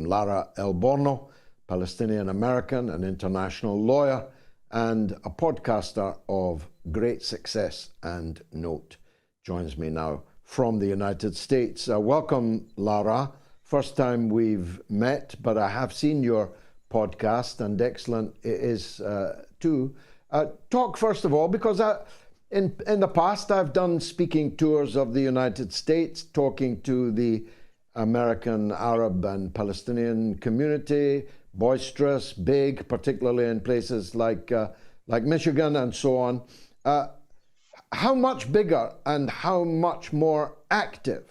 Lara Elborno, Palestinian American, an international lawyer, and a podcaster of great success and note. Joins me now from the United States. Welcome, Lara. First time we've met, but I have seen your podcast, and excellent it is too. Talk first of all, because in the past I've done speaking tours of the United States, talking to the American, Arab and Palestinian community, boisterous, big, particularly in places like Michigan and so on. How much bigger and how much more active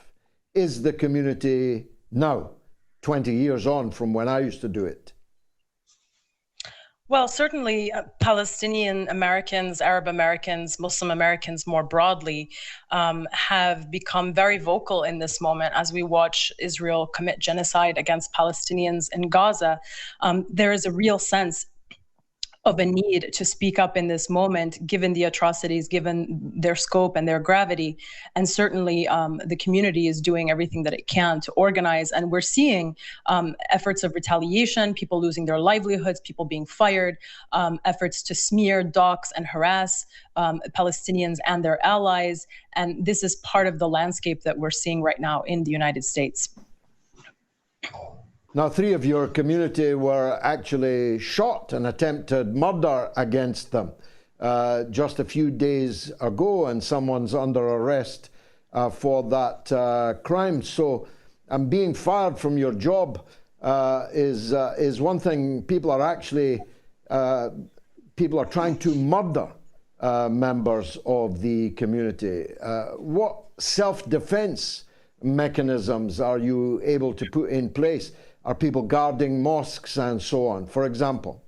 is the community now, 20 years on from when I used to do it? Well, certainly Palestinian Americans, Arab Americans, Muslim Americans more broadly have become very vocal in this moment as we watch Israel commit genocide against Palestinians in Gaza. There is a real sense of a need to speak up in this moment, given the atrocities, given their scope and their gravity. And certainly the community is doing everything that it can to organize. And we're seeing efforts of retaliation, people losing their livelihoods, people being fired, efforts to smear, dox, and harass Palestinians and their allies. And this is part of the landscape that we're seeing right now in the United States. Now, 3 of your community were actually shot, an attempted murder against them just a few days ago, and someone's under arrest for that crime. So being fired from your job is one thing. People are trying to murder members of the community. What self-defense mechanisms are you able to put in place? Are people guarding mosques and so on, for example?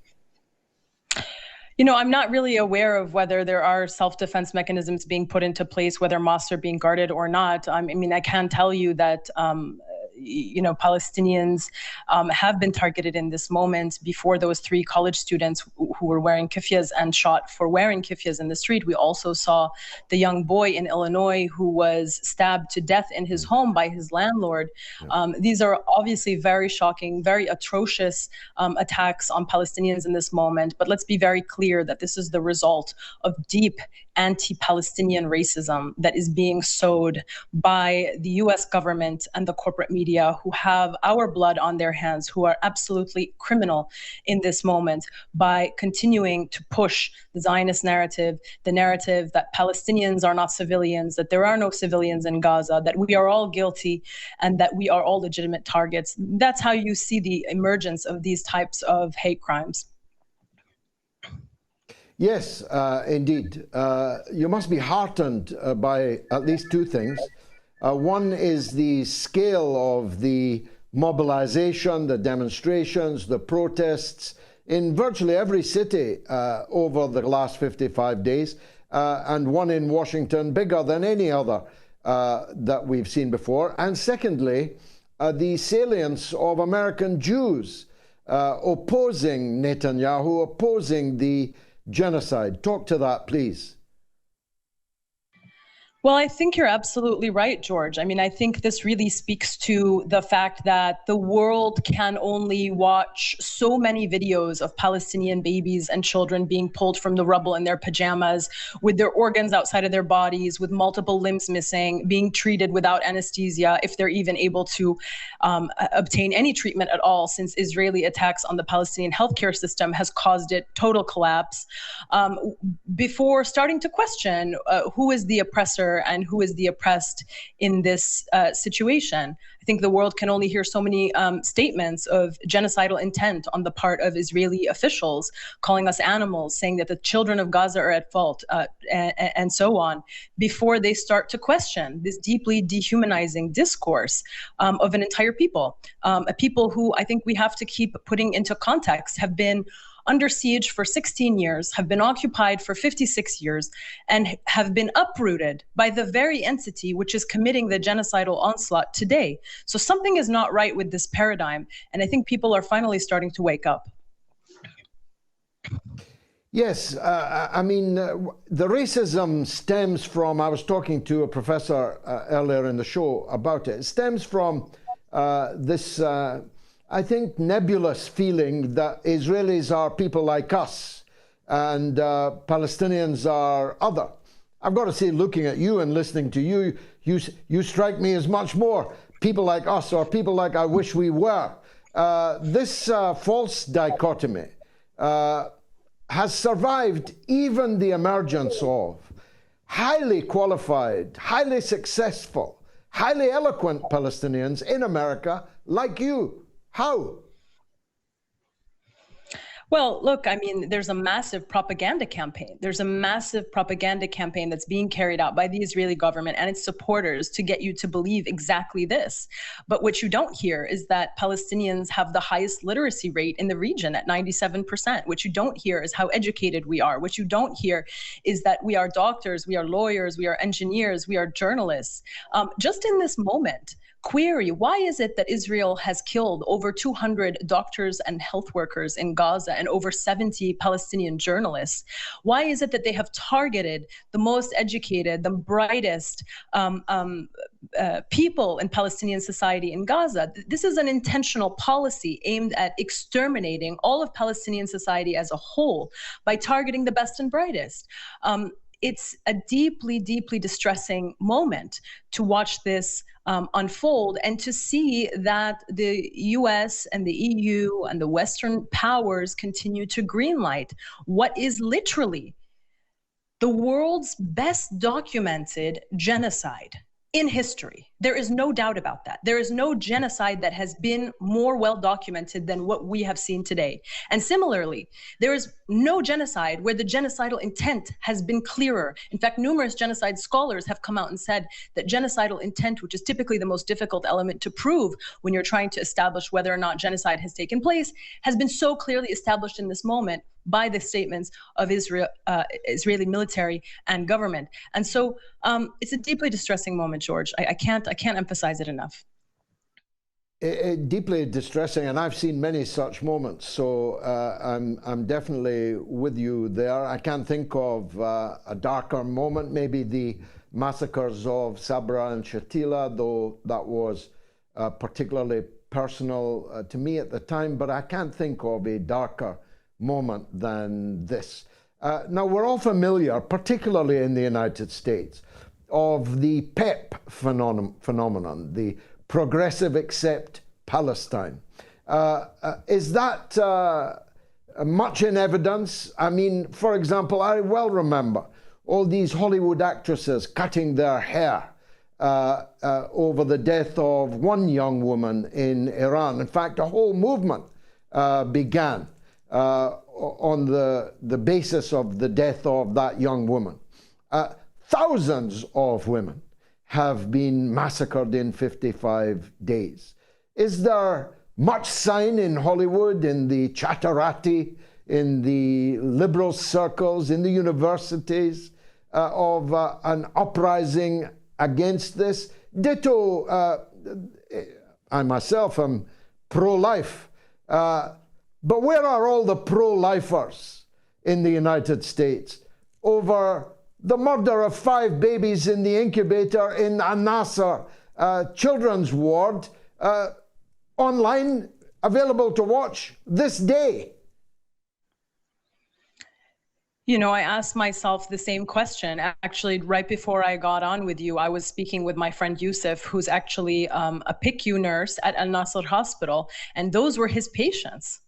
You know, I'm not really aware of whether there are self-defense mechanisms being put into place, whether mosques are being guarded or not. I mean, I can tell you that Palestinians have been targeted in this moment. Before those 3 college students who were wearing kiffiyas and shot for wearing kiffiyas in the street, we also saw the young boy in Illinois who was stabbed to death in his home by his landlord. These are obviously very shocking, very atrocious attacks on Palestinians in this moment. But let's be very clear that this is the result of deep anti-Palestinian racism that is being sowed by the US government and the corporate media, who have our blood on their hands, who are absolutely criminal in this moment by continuing to push the Zionist narrative, the narrative that Palestinians are not civilians, that there are no civilians in Gaza, that we are all guilty and that we are all legitimate targets. That's how you see the emergence of these types of hate crimes. Yes, indeed. You must be heartened by at least 2 things. One is the scale of the mobilization, the demonstrations, the protests in virtually every city over the last 55 days, and one in Washington bigger than any other that we've seen before. And secondly, the salience of American Jews opposing Netanyahu, opposing the genocide. Talk to that, please. Well, I think you're absolutely right, George. I mean, I think this really speaks to the fact that the world can only watch so many videos of Palestinian babies and children being pulled from the rubble in their pajamas, with their organs outside of their bodies, with multiple limbs missing, being treated without anesthesia, if they're even able to obtain any treatment at all, since Israeli attacks on the Palestinian healthcare system has caused it total collapse. Before starting to question who is the oppressor and who is the oppressed in this situation. I think the world can only hear so many statements of genocidal intent on the part of Israeli officials, calling us animals, saying that the children of Gaza are at fault, and so on, before they start to question this deeply dehumanizing discourse of an entire people, a people who I think we have to keep putting into context, have been under siege for 16 years, have been occupied for 56 years, and have been uprooted by the very entity which is committing the genocidal onslaught today. So something is not right with this paradigm, and I think people are finally starting to wake up. Yes, I mean, the racism stems from, I was talking to a professor earlier in the show about it, it stems from this I think, nebulous feeling that Israelis are people like us and Palestinians are other. I've got to say, looking at you and listening to you, you strike me as much more people like us or people like I wish we were. This false dichotomy has survived even the emergence of highly qualified, highly successful, highly eloquent Palestinians in America like you. How? Well, look, I mean, there's a massive propaganda campaign. There's a massive propaganda campaign that's being carried out by the Israeli government and its supporters to get you to believe exactly this. But what you don't hear is that Palestinians have the highest literacy rate in the region at 97%. What you don't hear is how educated we are. What you don't hear is that we are doctors, we are lawyers, we are engineers, we are journalists. Just in this moment, query, why is it that Israel has killed over 200 doctors and health workers in Gaza and over 70 Palestinian journalists? Why is it that they have targeted the most educated, the brightest people in Palestinian society in Gaza? This is an intentional policy aimed at exterminating all of Palestinian society as a whole by targeting the best and brightest. It's a deeply, deeply distressing moment to watch this unfold and to see that the US and the EU and the Western powers continue to greenlight what is literally the world's best documented genocide in history. There is no doubt about that. There is no genocide that has been more well documented than what we have seen today. And similarly, there is no genocide where the genocidal intent has been clearer. In fact, numerous genocide scholars have come out and said that genocidal intent, which is typically the most difficult element to prove when you're trying to establish whether or not genocide has taken place, has been so clearly established in this moment by the statements of Israeli military and government. And so it's a deeply distressing moment, George. I can't emphasize it enough. Deeply distressing, and I've seen many such moments. So I'm definitely with you there. I can't think of a darker moment. Maybe the massacres of Sabra and Shatila, though that was particularly personal to me at the time. But I can't think of a darker moment than this. Now, we're all familiar, particularly in the United States, of the PEP phenomenon, the Progressive Accept Palestine. Is that much in evidence? I mean, for example, I well remember all these Hollywood actresses cutting their hair over the death of one young woman in Iran. In fact, a whole movement began on the basis of the death of that young woman. Thousands of women have been massacred in 55 days. Is there much sign in Hollywood, in the Chatterati, in the liberal circles, in the universities of an uprising against this? Ditto, I myself am pro-life. But where are all the pro-lifers in the United States over the murder of 5 babies in the incubator in Al-Nasser children's ward, online, available to watch this day? You know, I asked myself the same question. Actually, right before I got on with you, I was speaking with my friend Yusuf, who's actually a PICU nurse at Al-Nasser Hospital, and those were his patients.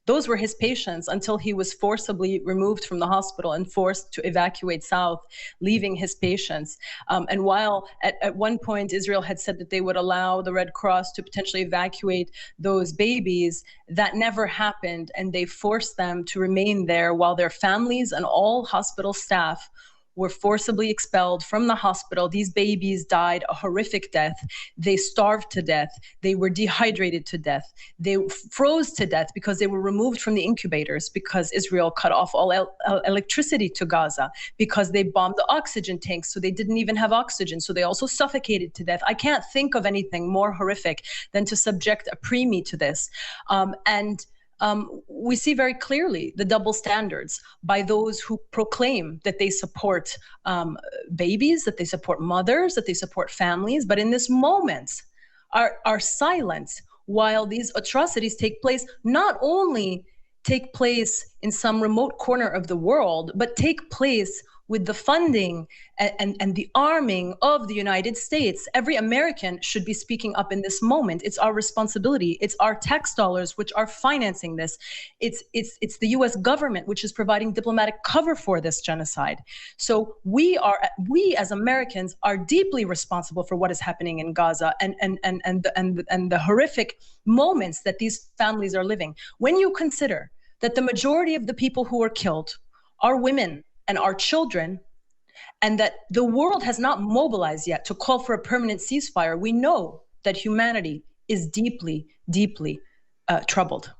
Those were his patients until he was forcibly removed from the hospital and forced to evacuate south, leaving his patients. And while at one point Israel had said that they would allow the Red Cross to potentially evacuate those babies, that never happened. And they forced them to remain there while their families and all hospital staff were forcibly expelled from the hospital. These babies died a horrific death. They starved to death. They were dehydrated to death. They froze to death because they were removed from the incubators, because Israel cut off all electricity to Gaza, because they bombed the oxygen tanks, so they didn't even have oxygen. So they also suffocated to death. I can't think of anything more horrific than to subject a preemie to this. We see very clearly the double standards by those who proclaim that they support babies, that they support mothers, that they support families, but in this moment are silent while these atrocities take place, not only take place in some remote corner of the world, but take place with the funding and the arming of the United States. Every American should be speaking up in this moment. It's our responsibility. It's our tax dollars which are financing this. It's the US government which is providing diplomatic cover for this genocide. So we as Americans are deeply responsible for what is happening in Gaza and the horrific moments that these families are living. When you consider that the majority of the people who were killed are women and our children, and that the world has not mobilized yet to call for a permanent ceasefire, we know that humanity is deeply, deeply troubled.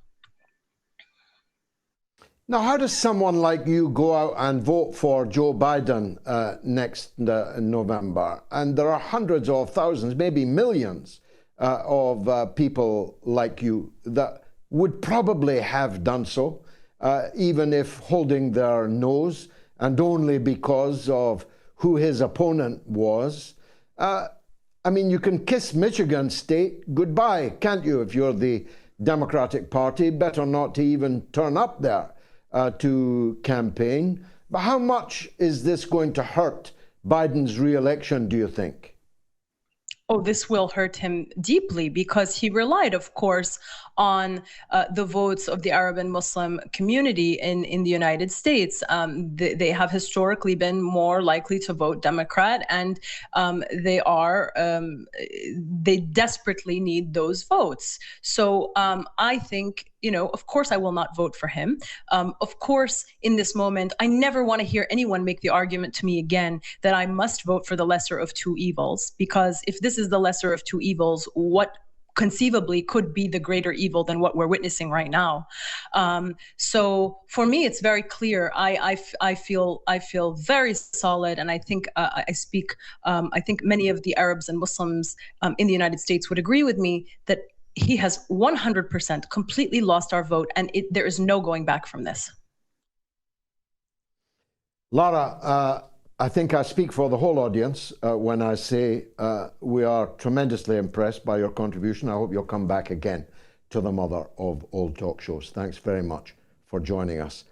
Now, how does someone like you go out and vote for Joe Biden next November? And there are hundreds of thousands, maybe millions of people like you that would probably have done so, even if holding their nose, and only because of who his opponent was. I mean, you can kiss Michigan State goodbye, can't you, if you're the Democratic Party? Better not to even turn up there to campaign. But how much is this going to hurt Biden's re-election, do you think? Oh, this will hurt him deeply because he relied, of course, on the votes of the Arab and Muslim community in the United States. They have historically been more likely to vote Democrat, and they desperately need those votes. So I think, of course, I will not vote for him. Of course, in this moment, I never want to hear anyone make the argument to me again that I must vote for the lesser of two evils, because if this is the lesser of two evils, what conceivably could be the greater evil than what we're witnessing right now? So for me, it's very clear. I feel very solid, and I think I think many of the Arabs and Muslims in the United States would agree with me that he has 100% completely lost our vote, and there is no going back from this. Lara, I think I speak for the whole audience when I say we are tremendously impressed by your contribution. I hope you'll come back again to the mother of all talk shows. Thanks very much for joining us.